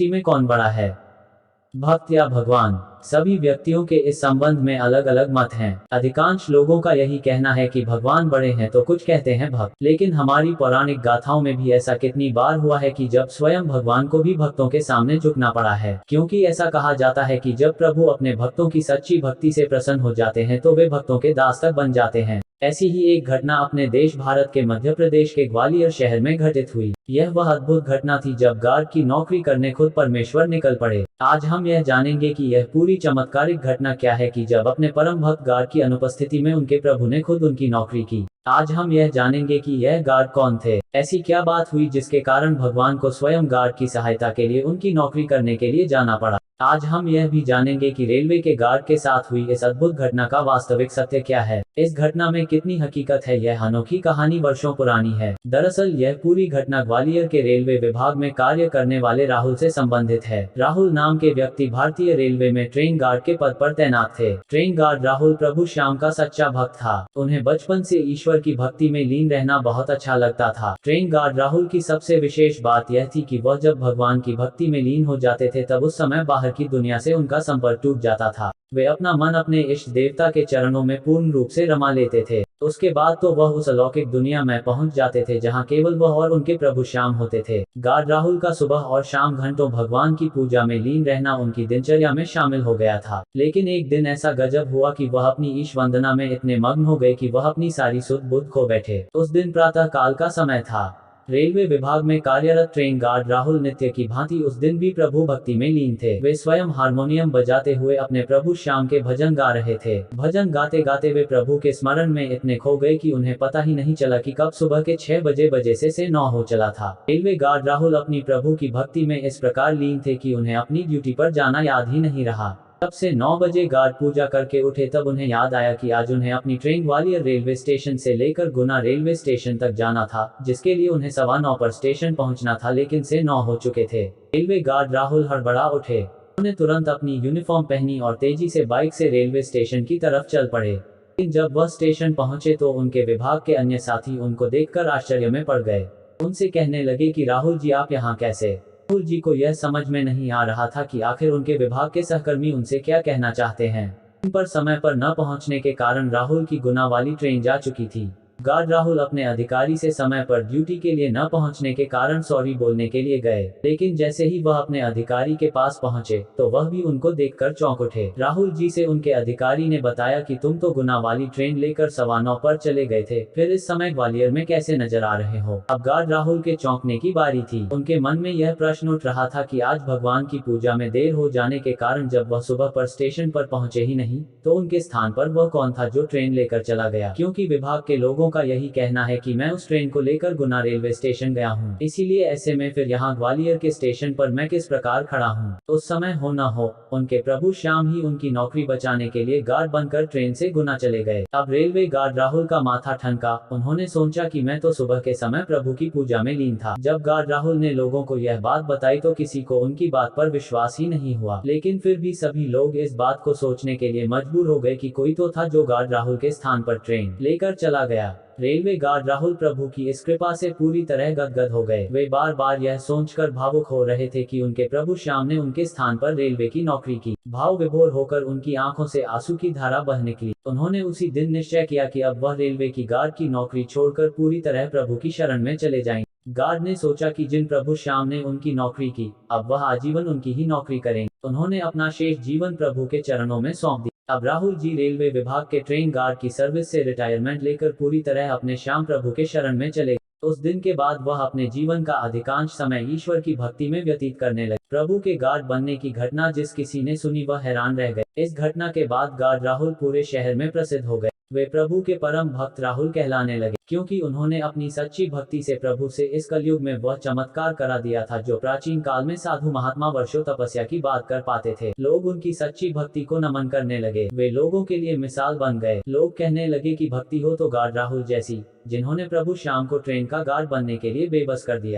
दृष्टि में कौन बड़ा है, भक्त या भगवान? सभी व्यक्तियों के इस संबंध में अलग अलग मत हैं। अधिकांश लोगों का यही कहना है कि भगवान बड़े हैं तो कुछ कहते हैं भक्त। लेकिन हमारी पौराणिक गाथाओं में भी ऐसा कितनी बार हुआ है कि जब स्वयं भगवान को भी भक्तों के सामने झुकना पड़ा है। क्योंकि ऐसा कहा जाता है कि जब प्रभु अपने भक्तों की सच्ची भक्ति से प्रसन्न हो जाते हैं तो वे भक्तों के दास तक बन जाते हैं। ऐसी ही एक घटना अपने देश भारत के मध्य प्रदेश के ग्वालियर शहर में घटित हुई। यह वह अद्भुत घटना थी जब गार्ड की नौकरी करने खुद परमेश्वर निकल पड़े। आज हम यह जानेंगे कि यह पूरी चमत्कारिक घटना क्या है कि जब अपने परम भक्त गार्ड की अनुपस्थिति में उनके प्रभु ने खुद उनकी नौकरी की। आज हम यह जानेंगे कि यह गार्ड कौन थे, ऐसी क्या बात हुई जिसके कारण भगवान को स्वयं गार्ड की सहायता के लिए उनकी नौकरी करने के लिए जाना पड़ा। आज हम यह भी जानेंगे कि रेलवे के गार्ड के साथ हुई इस अद्भुत घटना का वास्तविक सत्य क्या है, इस घटना में कितनी हकीकत है। यह अनोखी कहानी वर्षों पुरानी है। दरअसल यह पूरी घटना ग्वालियर के रेलवे विभाग में कार्य करने वाले राहुल से संबंधित है। राहुल नाम के व्यक्ति भारतीय रेलवे में ट्रेन गार्ड के पद पर तैनात थे। ट्रेन गार्ड राहुल प्रभु श्याम का सच्चा भक्त था। उन्हें बचपन से ईश्वर की भक्ति में लीन रहना बहुत अच्छा लगता था। ट्रेन गार्ड राहुल की सबसे विशेष बात यह थी कि वह जब भगवान की भक्ति में लीन हो जाते थे तब उस समय बाहर की दुनिया से उनका संपर्क टूट जाता था। वे अपना मन अपने इष्ट देवता के चरणों में पूर्ण रूप से रमा लेते थे। उसके बाद तो वह उस अलौकिक दुनिया में पहुंच जाते थे जहां केवल वह और उनके प्रभु श्याम होते थे। गार्ड राहुल का सुबह और शाम घंटों भगवान की पूजा में लीन रहना उनकी दिनचर्या में शामिल हो गया था। लेकिन एक दिन ऐसा गजब हुआ कि वह अपनी ईश वंदना में इतने मग्न हो गए कि वह अपनी सारी सुध बुध खो बैठे। उस दिन प्रातः काल का समय था। रेलवे विभाग में कार्यरत ट्रेन गार्ड राहुल नित्य की भांति उस दिन भी प्रभु भक्ति में लीन थे। वे स्वयं हारमोनियम बजाते हुए अपने प्रभु श्याम के भजन गा रहे थे। भजन गाते गाते वे प्रभु के स्मरण में इतने खो गए कि उन्हें पता ही नहीं चला कि कब सुबह के 6 बजे से 9 हो चला था। रेलवे गार्ड राहुल अपनी प्रभु की भक्ति में इस प्रकार लीन थे कि उन्हें अपनी ड्यूटी पर जाना याद ही नहीं रहा। तब से 9 बजे गार्ड पूजा करके उठे तब उन्हें याद आया कि आज उन्हें अपनी ट्रेन ग्वालियर रेलवे स्टेशन से लेकर गुना रेलवे स्टेशन तक जाना था, जिसके लिए उन्हें 9:15 पर स्टेशन पहुंचना था, लेकिन से 9 हो चुके थे। रेलवे गार्ड राहुल हड़बड़ा उठे। उन्होंने तुरंत अपनी यूनिफॉर्म पहनी और तेजी से बाइक से रेलवे स्टेशन की तरफ चल पड़े। लेकिन जब वह स्टेशन पहुंचे तो उनके विभाग के अन्य साथी उनको देखकर आश्चर्य में पड़ गए। उनसे कहने लगे कि राहुल जी आप यहाँ कैसे? राहुल जी को यह समझ में नहीं आ रहा था कि आखिर उनके विभाग के सहकर्मी उनसे क्या कहना चाहते हैं। इन पर समय पर न पहुंचने के कारण राहुल की गुना वाली ट्रेन जा चुकी थी। गार्ड राहुल अपने अधिकारी से समय पर ड्यूटी के लिए न पहुंचने के कारण सॉरी बोलने के लिए गए, लेकिन जैसे ही वह अपने अधिकारी के पास पहुंचे तो वह भी उनको देखकर चौंक उठे। राहुल जी से उनके अधिकारी ने बताया कि तुम तो गुना वाली ट्रेन लेकर 9:15 पर चले गए थे, फिर इस समय ग्वालियर में कैसे नजर आ रहे हो? अब गार्ड राहुल के चौंकने की बारी थी। उनके मन में यह प्रश्न उठ रहा था कि आज भगवान की पूजा में देर हो जाने के कारण जब वह सुबह पर स्टेशन पर पहुंचे ही नहीं तो उनके स्थान पर वह कौन था जो ट्रेन लेकर चला गया। क्योंकि विभाग के लोगों का यही कहना है कि मैं उस ट्रेन को लेकर गुना रेलवे स्टेशन गया हूं, इसीलिए ऐसे में फिर यहाँ ग्वालियर के स्टेशन पर मैं किस प्रकार खड़ा हूँ? उस समय हो न हो उनके प्रभु श्याम ही उनकी नौकरी बचाने के लिए गार्ड बनकर ट्रेन से गुना चले गए। अब रेलवे गार्ड राहुल का माथा ठनका। उन्होंने सोचा कि मैं तो सुबह के समय प्रभु की पूजा में लीन था। जब गार्ड राहुल ने लोगों को यह बात बताई तो किसी को उनकी बात पर विश्वास ही नहीं हुआ, लेकिन फिर भी सभी लोग इस बात को सोचने के लिए मजबूर हो गए कि कोई तो था जो गार्ड राहुल के स्थान पर ट्रेन लेकर चला गया। रेलवे गार्ड राहुल प्रभु की इस कृपा से पूरी तरह गदगद हो गए। वे बार बार यह सोचकर भावुक हो रहे थे कि उनके प्रभु श्याम ने उनके स्थान पर रेलवे की नौकरी की। भाव विभोर होकर उनकी आंखों से आंसू की धारा बह निकली। उन्होंने उसी दिन निश्चय किया कि अब वह रेलवे की गार्ड की नौकरी छोड़कर पूरी तरह प्रभु की शरण में चले जाएंगे। गार्ड ने सोचा कि जिन प्रभु श्याम ने उनकी नौकरी की, अब वह आजीवन उनकी ही नौकरी करेंगे। उन्होंने अपना शेष जीवन प्रभु के चरणों में सौंप दिया। अब राहुल जी रेलवे विभाग के ट्रेन गार्ड की सर्विस से रिटायरमेंट लेकर पूरी तरह अपने श्याम प्रभु के शरण में चले गए। उस दिन के बाद वह अपने जीवन का अधिकांश समय ईश्वर की भक्ति में व्यतीत करने लगे। प्रभु के गार्ड बनने की घटना जिस किसी ने सुनी वह हैरान रह गए। इस घटना के बाद गार्ड राहुल पूरे शहर में प्रसिद्ध हो गए। वे प्रभु के परम भक्त राहुल कहलाने लगे, क्योंकि उन्होंने अपनी सच्ची भक्ति से प्रभु से इस कलयुग में वह चमत्कार करा दिया था जो प्राचीन काल में साधु महात्मा वर्षों तपस्या की बात कर पाते थे। लोग उनकी सच्ची भक्ति को नमन करने लगे। वे लोगों के लिए मिसाल बन गए। लोग कहने लगे कि भक्ति हो तो गार्ड राहुल जैसी, जिन्होंने प्रभु श्याम को ट्रेन का गार्ड बनने के लिए बेबस कर दिया।